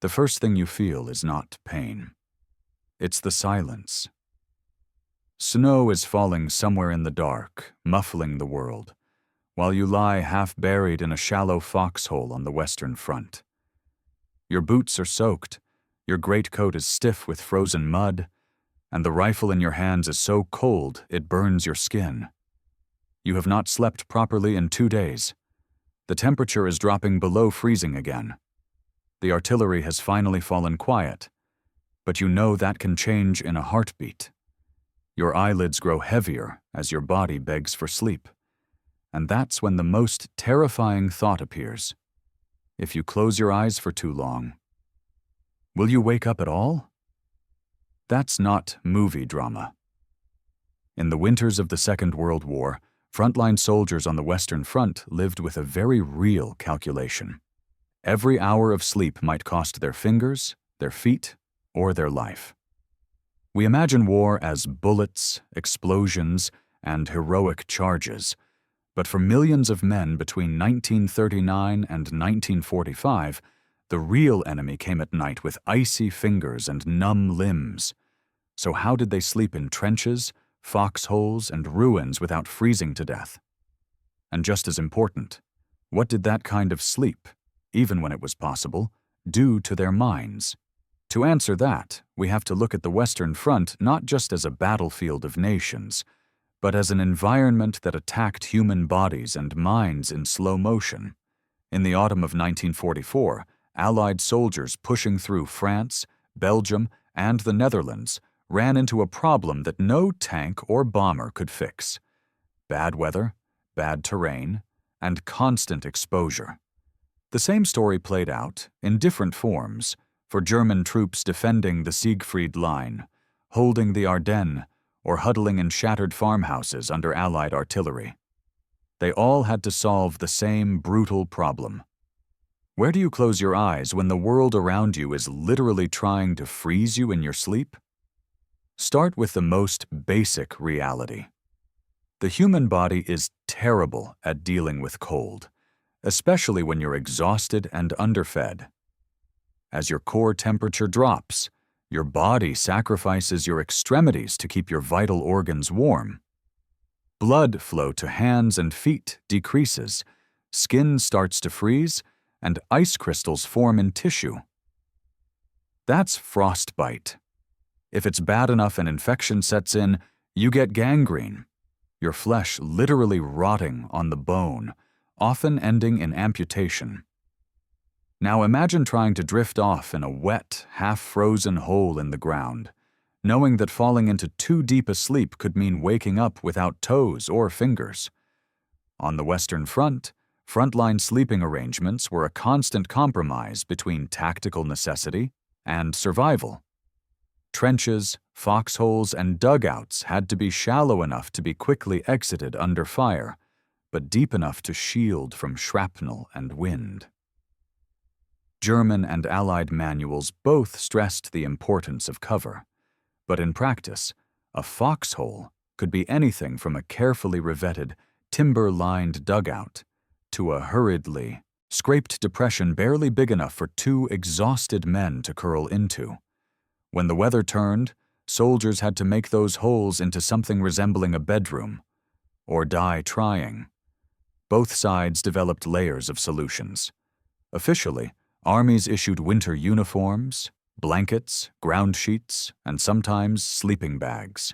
the first thing you feel is not pain. It's the silence. Snow is falling somewhere in the dark, muffling the world, while you lie half buried in a shallow foxhole on the Western Front. Your boots are soaked, your greatcoat is stiff with frozen mud, and the rifle in your hands is so cold it burns your skin. You have not slept properly in 2 days. The temperature is dropping below freezing again. The artillery has finally fallen quiet, but you know that can change in a heartbeat. Your eyelids grow heavier as your body begs for sleep, and that's when the most terrifying thought appears. If you close your eyes for too long, will you wake up at all? That's not movie drama. In the winters of the Second World War, frontline soldiers on the Western Front lived with a very real calculation. Every hour of sleep might cost their fingers, their feet, or their life. We imagine war as bullets, explosions, and heroic charges, but for millions of men between 1939 and 1945, the real enemy came at night with icy fingers and numb limbs. So how did they sleep in trenches, foxholes, and ruins without freezing to death? And just as important, what did that kind of sleep, even when it was possible, do to their minds? To answer that, we have to look at the Western Front not just as a battlefield of nations, but as an environment that attacked human bodies and minds in slow motion. In the autumn of 1944, Allied soldiers pushing through France, Belgium, and the Netherlands ran into a problem that no tank or bomber could fix: bad weather, bad terrain, and constant exposure. The same story played out, in different forms, for German troops defending the Siegfried Line, holding the Ardennes, or huddling in shattered farmhouses under Allied artillery. They all had to solve the same brutal problem. Where do you close your eyes when the world around you is literally trying to freeze you in your sleep? Start with the most basic reality. The human body is terrible at dealing with cold, especially when you're exhausted and underfed. As your core temperature drops, your body sacrifices your extremities to keep your vital organs warm. Blood flow to hands and feet decreases, skin starts to freeze, and ice crystals form in tissue. That's frostbite. If it's bad enough an infection sets in, you get gangrene, your flesh literally rotting on the bone, often ending in amputation. Now imagine trying to drift off in a wet, half-frozen hole in the ground, knowing that falling into too deep a sleep could mean waking up without toes or fingers. On the Western Front, frontline sleeping arrangements were a constant compromise between tactical necessity and survival. Trenches, foxholes, and dugouts had to be shallow enough to be quickly exited under fire, but deep enough to shield from shrapnel and wind. German and Allied manuals both stressed the importance of cover, but in practice, a foxhole could be anything from a carefully revetted, timber-lined dugout to a hurriedly scraped depression barely big enough for 2 exhausted men to curl into. When the weather turned, soldiers had to make those holes into something resembling a bedroom, or die trying. Both sides developed layers of solutions. Officially, armies issued winter uniforms, blankets, ground sheets, and sometimes sleeping bags.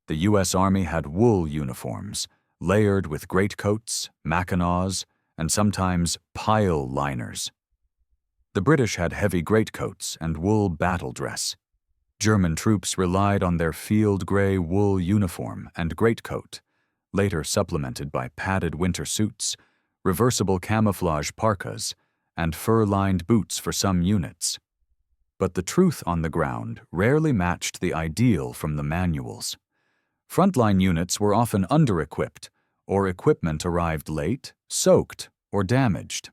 The U.S. Army had wool uniforms, layered with greatcoats, mackinaws, and sometimes pile liners. The British had heavy greatcoats and wool battle dress. German troops relied on their field gray wool uniform and greatcoat, later supplemented by padded winter suits, reversible camouflage parkas, and fur-lined boots for some units. But the truth on the ground rarely matched the ideal from the manuals. Frontline units were often under-equipped, or equipment arrived late, soaked, or damaged.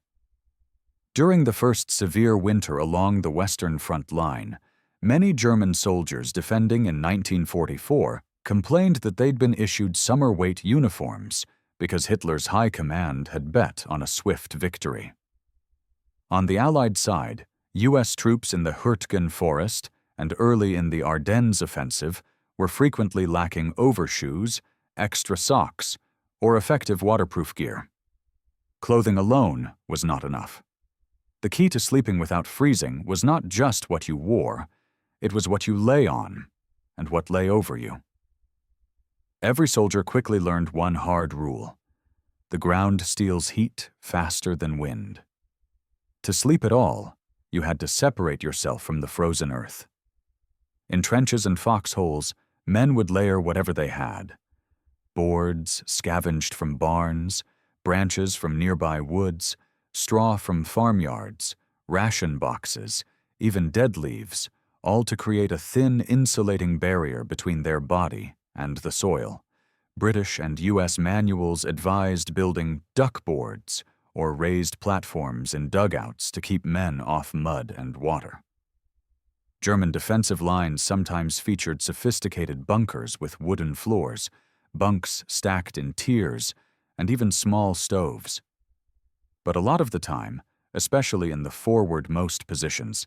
During the first severe winter along the Western Front line, many German soldiers defending in 1944 complained that they'd been issued summer-weight uniforms because Hitler's high command had bet on a swift victory. On the Allied side, U.S. troops in the Hurtgen Forest and early in the Ardennes offensive were frequently lacking overshoes, extra socks, or effective waterproof gear. Clothing alone was not enough. The key to sleeping without freezing was not just what you wore, it was what you lay on and what lay over you. Every soldier quickly learned one hard rule: the ground steals heat faster than wind. To sleep at all, you had to separate yourself from the frozen earth. In trenches and foxholes, men would layer whatever they had: boards scavenged from barns, branches from nearby woods, straw from farmyards, ration boxes, even dead leaves, all to create a thin insulating barrier between their body and the soil. British and U.S. manuals advised building duck boards or raised platforms in dugouts to keep men off mud and water. German defensive lines sometimes featured sophisticated bunkers with wooden floors, bunks stacked in tiers, and even small stoves. But a lot of the time, especially in the forward-most positions,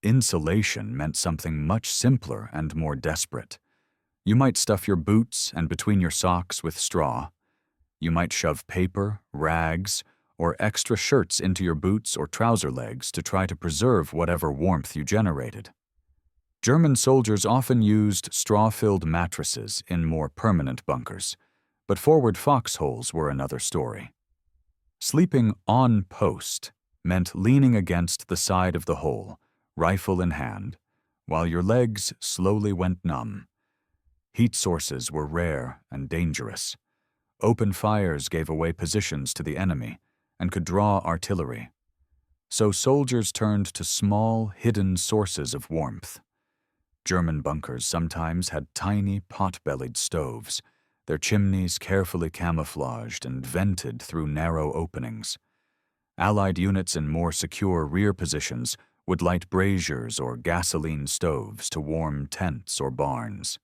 insulation meant something much simpler and more desperate. You might stuff your boots and between your socks with straw. You might shove paper, rags, or extra shirts into your boots or trouser legs to try to preserve whatever warmth you generated. German soldiers often used straw-filled mattresses in more permanent bunkers, but forward foxholes were another story. Sleeping on post meant leaning against the side of the hole, rifle in hand, while your legs slowly went numb. Heat sources were rare and dangerous. Open fires gave away positions to the enemy and could draw artillery. So soldiers turned to small, hidden sources of warmth. German bunkers sometimes had tiny pot-bellied stoves, their chimneys carefully camouflaged and vented through narrow openings. Allied units in more secure rear positions would light braziers or gasoline stoves to warm tents or barns.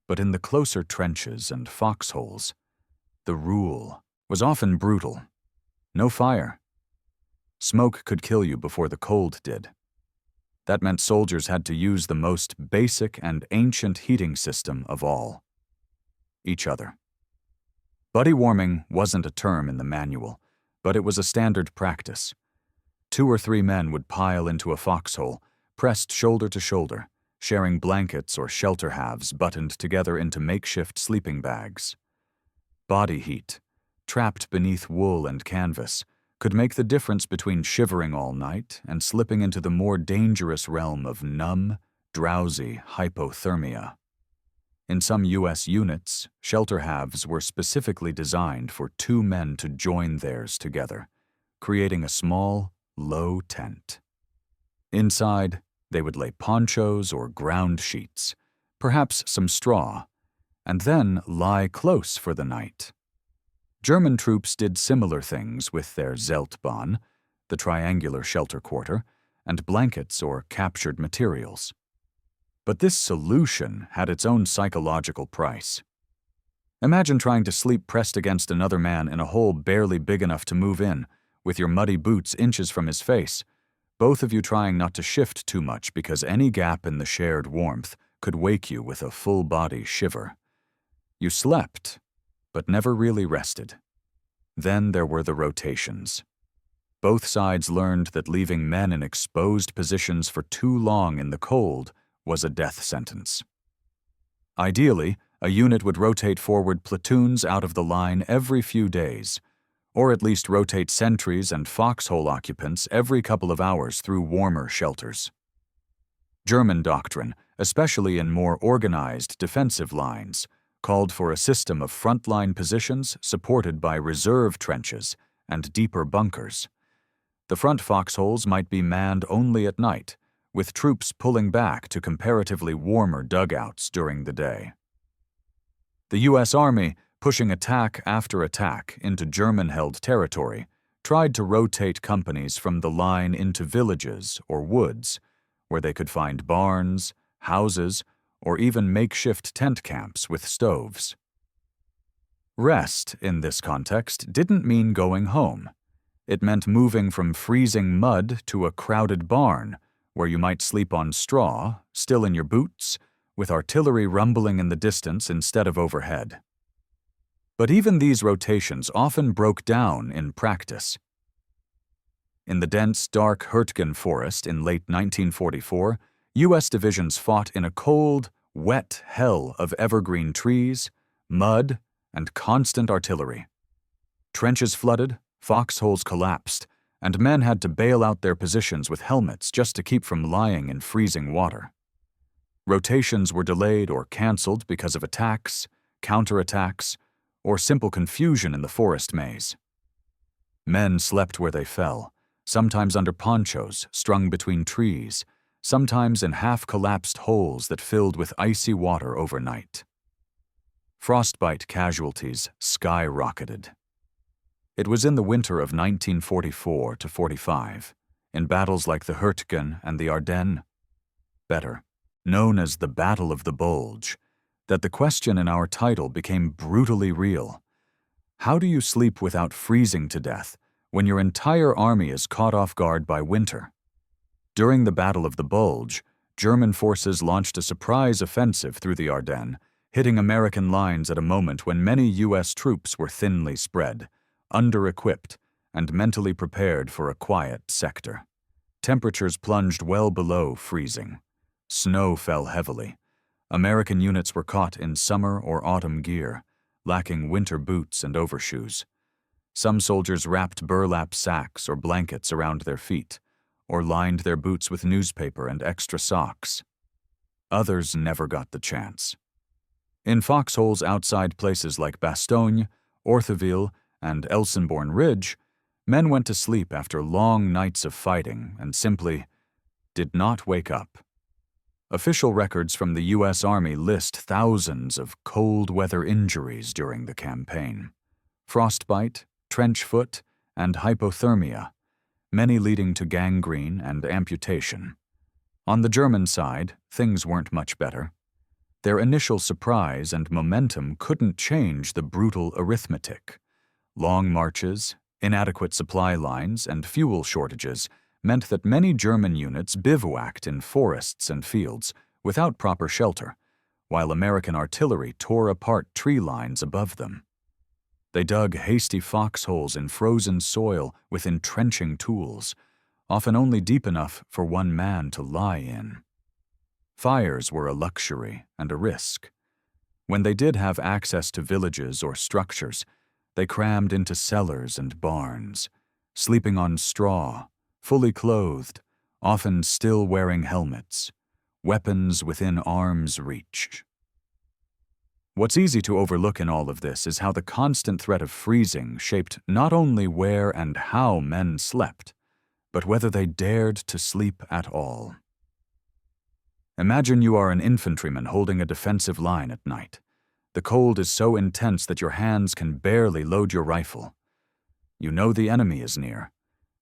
But in the closer trenches and foxholes, the rule was often brutal. No fire. Smoke could kill you before the cold did. That meant soldiers had to use the most basic and ancient heating system of all: each other. Buddy warming wasn't a term in the manual, but it was a standard practice. 2 or 3 men would pile into a foxhole, pressed shoulder to shoulder, sharing blankets or shelter halves buttoned together into makeshift sleeping bags. Body heat, trapped beneath wool and canvas, could make the difference between shivering all night and slipping into the more dangerous realm of numb, drowsy hypothermia. In some U.S. units, shelter halves were specifically designed for 2 men to join theirs together, creating a small, low tent. Inside, they would lay ponchos or ground sheets, perhaps some straw, and then lie close for the night. German troops did similar things with their Zeltbahn, the triangular shelter quarter, and blankets or captured materials. But this solution had its own psychological price. Imagine trying to sleep pressed against another man in a hole barely big enough to move in, with your muddy boots inches from his face, both of you trying not to shift too much because any gap in the shared warmth could wake you with a full-body shiver. You slept, but never really rested. Then there were the rotations. Both sides learned that leaving men in exposed positions for too long in the cold was a death sentence. Ideally, a unit would rotate forward platoons out of the line every few days, or at least rotate sentries and foxhole occupants every couple of hours through warmer shelters. German doctrine, especially in more organized defensive lines, called for a system of frontline positions supported by reserve trenches and deeper bunkers. The front foxholes might be manned only at night, with troops pulling back to comparatively warmer dugouts during the day. The U.S. Army, pushing attack after attack into German-held territory, tried to rotate companies from the line into villages or woods, where they could find barns, houses, or even makeshift tent camps with stoves. Rest, in this context, didn't mean going home. It meant moving from freezing mud to a crowded barn where you might sleep on straw, still in your boots, with artillery rumbling in the distance instead of overhead. But even these rotations often broke down in practice. In the dense, dark Hurtgen forest in late 1944, U.S. divisions fought in a cold, wet hell of evergreen trees, mud, and constant artillery. Trenches flooded, foxholes collapsed, and men had to bail out their positions with helmets just to keep from lying in freezing water. Rotations were delayed or canceled because of attacks, counterattacks, or simple confusion in the forest maze. Men slept where they fell, sometimes under ponchos strung between trees, sometimes in half-collapsed holes that filled with icy water overnight. Frostbite casualties skyrocketed. It was in the winter of 1944 to 45, in battles like the Hurtgen and the Ardennes, better, known as the Battle of the Bulge, that the question in our title became brutally real. How do you sleep without freezing to death when your entire army is caught off guard by winter? During the Battle of the Bulge, German forces launched a surprise offensive through the Ardennes, hitting American lines at a moment when many U.S. troops were thinly spread, under-equipped, and mentally prepared for a quiet sector. Temperatures plunged well below freezing. Snow fell heavily. American units were caught in summer or autumn gear, lacking winter boots and overshoes. Some soldiers wrapped burlap sacks or blankets around their feet, or lined their boots with newspaper and extra socks. Others never got the chance. In foxholes outside places like Bastogne, Orthoville, and Elsenborn Ridge, men went to sleep after long nights of fighting and simply did not wake up. Official records from the U.S. Army list thousands of cold weather injuries during the campaign: frostbite, trench foot, and hypothermia, many leading to gangrene and amputation. On the German side, things weren't much better. Their initial surprise and momentum couldn't change the brutal arithmetic. Long marches, inadequate supply lines, and fuel shortages meant that many German units bivouacked in forests and fields without proper shelter, while American artillery tore apart tree lines above them. They dug hasty foxholes in frozen soil with entrenching tools, often only deep enough for one man to lie in. Fires were a luxury and a risk. When they did have access to villages or structures, they crammed into cellars and barns, sleeping on straw, fully clothed, often still wearing helmets, weapons within arm's reach. What's easy to overlook in all of this is how the constant threat of freezing shaped not only where and how men slept, but whether they dared to sleep at all. Imagine you are an infantryman holding a defensive line at night. The cold is so intense that your hands can barely load your rifle. You know the enemy is near.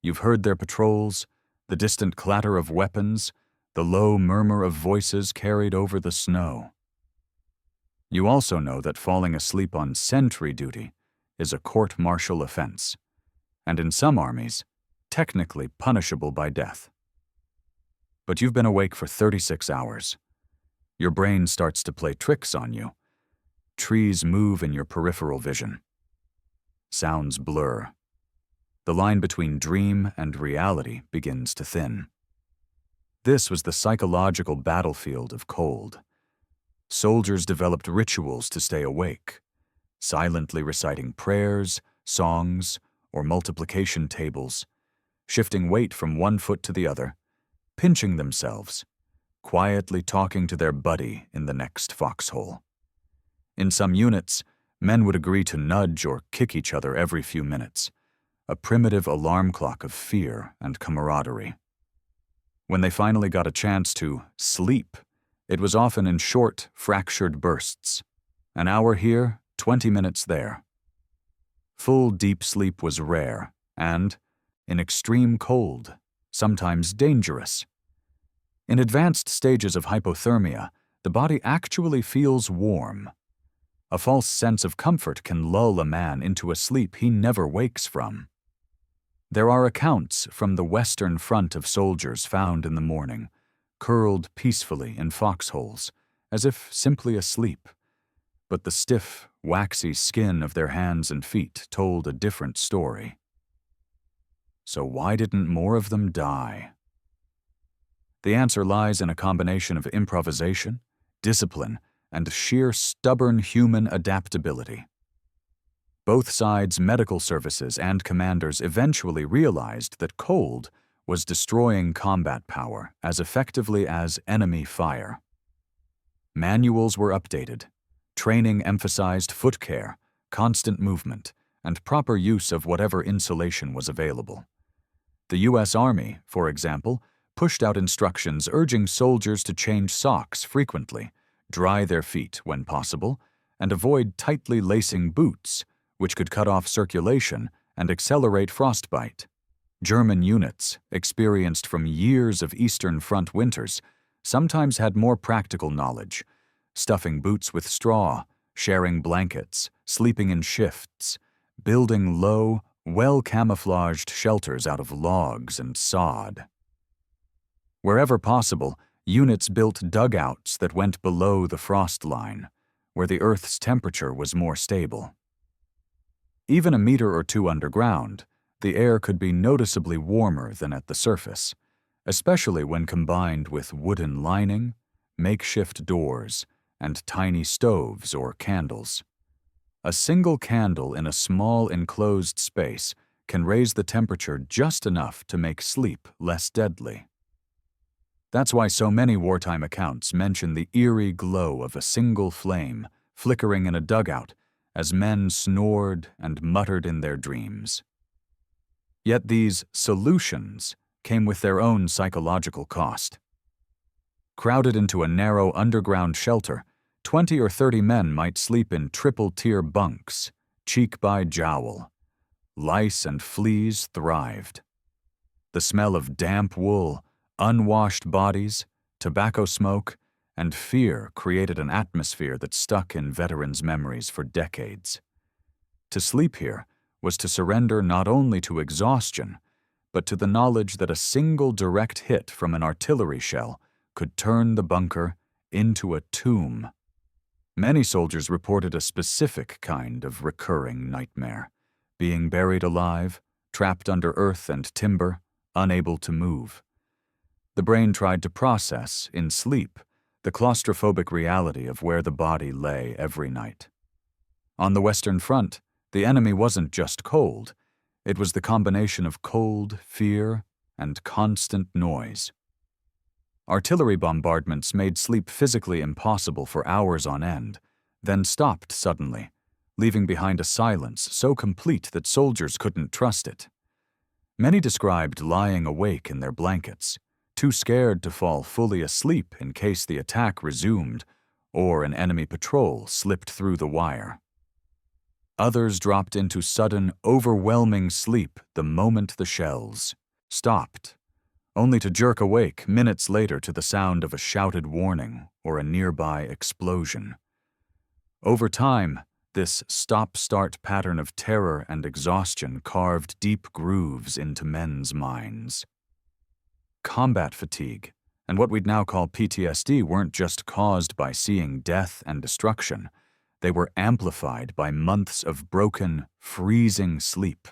You've heard their patrols, the distant clatter of weapons, the low murmur of voices carried over the snow. You also know that falling asleep on sentry duty is a court-martial offense, and in some armies, technically punishable by death. But you've been awake for 36 hours. Your brain starts to play tricks on you. Trees move in your peripheral vision. Sounds blur. The line between dream and reality begins to thin. This was the psychological battlefield of cold. Soldiers developed rituals to stay awake, silently reciting prayers, songs, or multiplication tables, shifting weight from one foot to the other, pinching themselves, quietly talking to their buddy in the next foxhole. In some units, men would agree to nudge or kick each other every few minutes, a primitive alarm clock of fear and camaraderie. When they finally got a chance to sleep, it was often in short, fractured bursts. An hour here, 20 minutes there. Full deep sleep was rare and, in extreme cold, sometimes dangerous. In advanced stages of hypothermia, the body actually feels warm. A false sense of comfort can lull a man into a sleep he never wakes from. There are accounts from the western front of soldiers found in the morning, curled peacefully in foxholes, as if simply asleep. But the stiff, waxy skin of their hands and feet told a different story. So why didn't more of them die? The answer lies in a combination of improvisation, discipline, and sheer stubborn human adaptability. Both sides' medical services and commanders eventually realized that cold was destroying combat power as effectively as enemy fire. Manuals were updated. Training emphasized foot care, constant movement, and proper use of whatever insulation was available. The U.S. Army, for example, pushed out instructions urging soldiers to change socks frequently, dry their feet when possible, and avoid tightly lacing boots, which could cut off circulation and accelerate frostbite. German units, experienced from years of Eastern Front winters, sometimes had more practical knowledge, stuffing boots with straw, sharing blankets, sleeping in shifts, building low, well-camouflaged shelters out of logs and sod. Wherever possible, units built dugouts that went below the frost line, where the Earth's temperature was more stable. Even a meter or two underground, the air could be noticeably warmer than at the surface, especially when combined with wooden lining, makeshift doors, and tiny stoves or candles. A single candle in a small enclosed space can raise the temperature just enough to make sleep less deadly. That's why so many wartime accounts mention the eerie glow of a single flame flickering in a dugout as men snored and muttered in their dreams. Yet these solutions came with their own psychological cost. Crowded into a narrow underground shelter, 20 or 30 men might sleep in triple-tier bunks, cheek by jowl. Lice and fleas thrived. The smell of damp wool, unwashed bodies, tobacco smoke, and fear created an atmosphere that stuck in veterans' memories for decades. To sleep here was to surrender not only to exhaustion, but to the knowledge that a single direct hit from an artillery shell could turn the bunker into a tomb. Many soldiers reported a specific kind of recurring nightmare, being buried alive, trapped under earth and timber, unable to move. The brain tried to process, in sleep, the claustrophobic reality of where the body lay every night. On the Western Front, the enemy wasn't just cold, it was the combination of cold, fear, and constant noise. Artillery bombardments made sleep physically impossible for hours on end, then stopped suddenly, leaving behind a silence so complete that soldiers couldn't trust it. Many described lying awake in their blankets, too scared to fall fully asleep in case the attack resumed or an enemy patrol slipped through the wire. Others dropped into sudden, overwhelming sleep the moment the shells stopped, only to jerk awake minutes later to the sound of a shouted warning or a nearby explosion. Over time, this stop-start pattern of terror and exhaustion carved deep grooves into men's minds. Combat fatigue, and what we'd now call PTSD, weren't just caused by seeing death and destruction. They were amplified by months of broken, freezing sleep.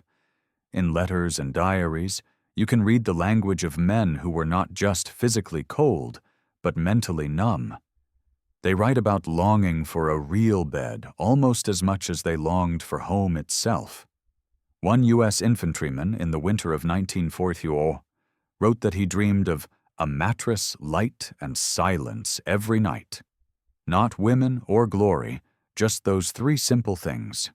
In letters and diaries, you can read the language of men who were not just physically cold, but mentally numb. They write about longing for a real bed almost as much as they longed for home itself. One U.S. infantryman in the winter of 1944 wrote that he dreamed of a mattress, light, and silence every night. Not women or glory, just those three simple things.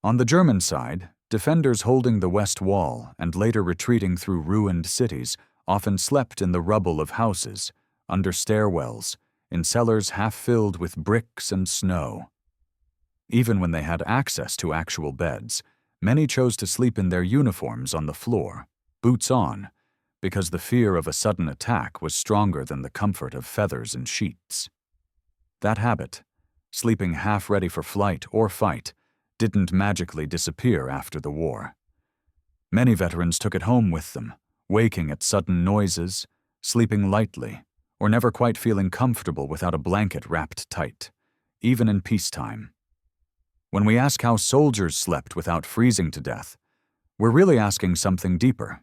On the German side, defenders holding the West Wall and later retreating through ruined cities often slept in the rubble of houses, under stairwells, in cellars half filled with bricks and snow. Even when they had access to actual beds, many chose to sleep in their uniforms on the floor, boots on, because the fear of a sudden attack was stronger than the comfort of feathers and sheets. That habit, sleeping half ready for flight or fight, didn't magically disappear after the war. Many veterans took it home with them, waking at sudden noises, sleeping lightly, or never quite feeling comfortable without a blanket wrapped tight, even in peacetime. When we ask how soldiers slept without freezing to death, we're really asking something deeper.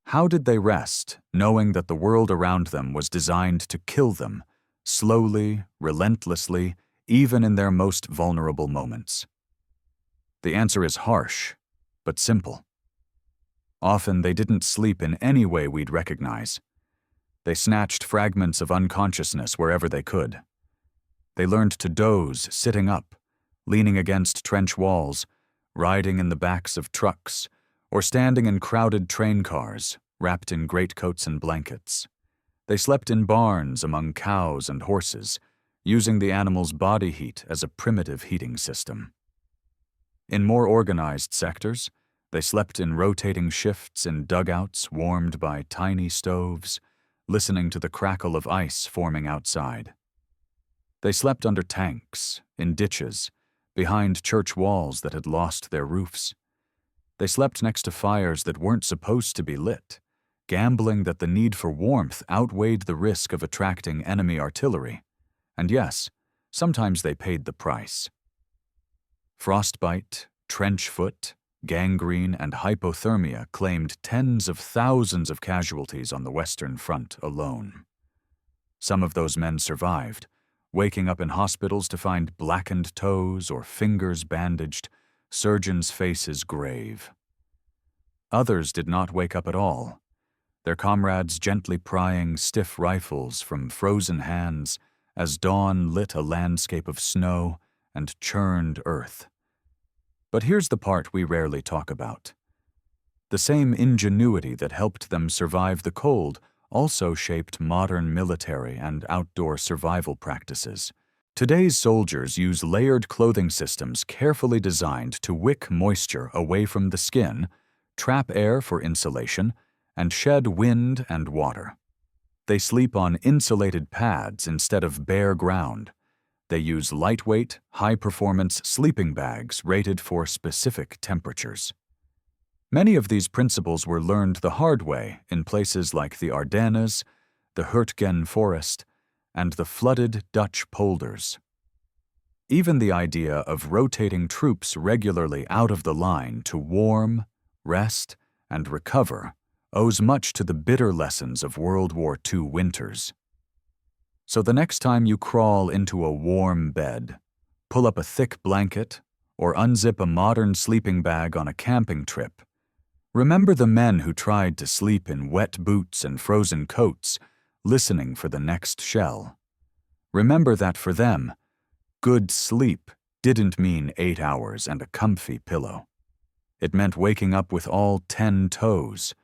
How did they rest, knowing that the world around them was designed to kill them, slowly, relentlessly, even in their most vulnerable moments? The answer is harsh, but simple. Often they didn't sleep in any way we'd recognize. They snatched fragments of unconsciousness wherever they could. They learned to doze sitting up, leaning against trench walls, riding in the backs of trucks, or standing in crowded train cars, wrapped in greatcoats and blankets. They slept in barns among cows and horses, using the animals' body heat as a primitive heating system. In more organized sectors, they slept in rotating shifts in dugouts warmed by tiny stoves, listening to the crackle of ice forming outside. They slept under tanks, in ditches, behind church walls that had lost their roofs. They slept next to fires that weren't supposed to be lit, gambling that the need for warmth outweighed the risk of attracting enemy artillery. And yes, sometimes they paid the price. Frostbite, trench foot, gangrene, and hypothermia claimed tens of thousands of casualties on the Western Front alone. Some of those men survived, waking up in hospitals to find blackened toes or fingers bandaged, surgeons' faces grave. Others did not wake up at all, their comrades gently prying stiff rifles from frozen hands as dawn lit a landscape of snow and churned earth. But here's the part we rarely talk about. The same ingenuity that helped them survive the cold also shaped modern military and outdoor survival practices. Today's soldiers use layered clothing systems carefully designed to wick moisture away from the skin, trap air for insulation, and shed wind and water. They sleep on insulated pads instead of bare ground. They use lightweight, high-performance sleeping bags rated for specific temperatures. Many of these principles were learned the hard way in places like the Ardennes, the Hurtgen forest, and the flooded Dutch polders. Even the idea of rotating troops regularly out of the line to warm, rest, and recover owes much to the bitter lessons of World War II winters. So the next time you crawl into a warm bed, pull up a thick blanket, or unzip a modern sleeping bag on a camping trip, remember the men who tried to sleep in wet boots and frozen coats, listening for the next shell. Remember that for them, good sleep didn't mean 8 hours and a comfy pillow. It meant waking up with all 10 toes.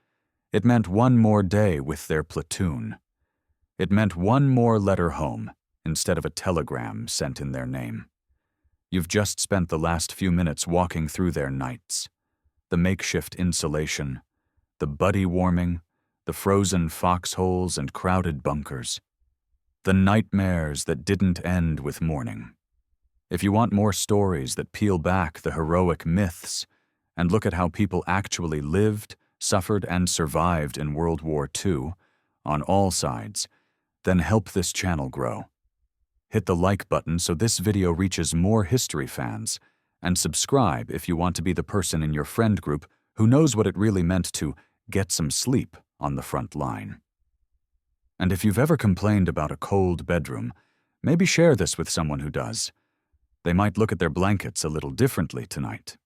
It meant one more day with their platoon. It meant one more letter home instead of a telegram sent in their name. You've just spent the last few minutes walking through their nights. The makeshift insulation, the buddy warming, the frozen foxholes and crowded bunkers. The nightmares that didn't end with morning. If you want more stories that peel back the heroic myths and look at how people actually lived, suffered, and survived in World War II, on all sides, then help this channel grow. Hit the like button so this video reaches more history fans, and subscribe if you want to be the person in your friend group who knows what it really meant to get some sleep on the front line. And if you've ever complained about a cold bedroom, maybe share this with someone who does. They might look at their blankets a little differently tonight.